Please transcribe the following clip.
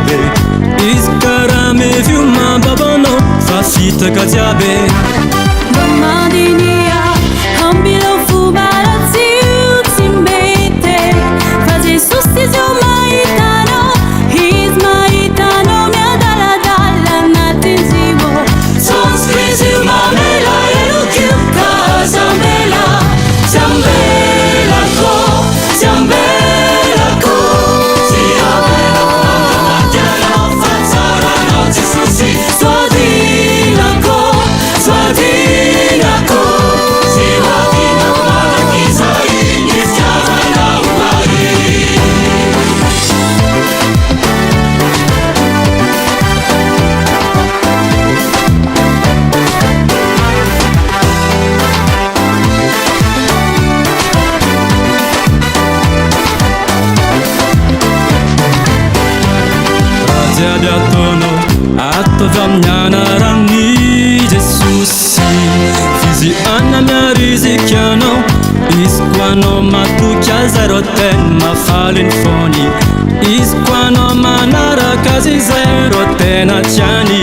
jiaby. Izy karaha mivioma babanao fa fitaka jiaby. Mamandinia ambilao fomba-ratsio tsy mety fa Jesosy izy io mahitanao, izy mahitanao miadaladala anatin'izio. Sonsko izy io mamela elokio ka zambela, zambelako, zambelako. Ziabenao mamadianao fa tsaranao Jesosy. Soadinako, soadinako, ziwadinako malakizay izy tiavanao mari. Jiaby ataonao ataovy amin'ny anaran'i Jesosy. Fiziana miarizika anao, izy koa anao matoky azy rô tena mahafaly ny fony. Izy koa anao manaraka azy izay rô tena tiany.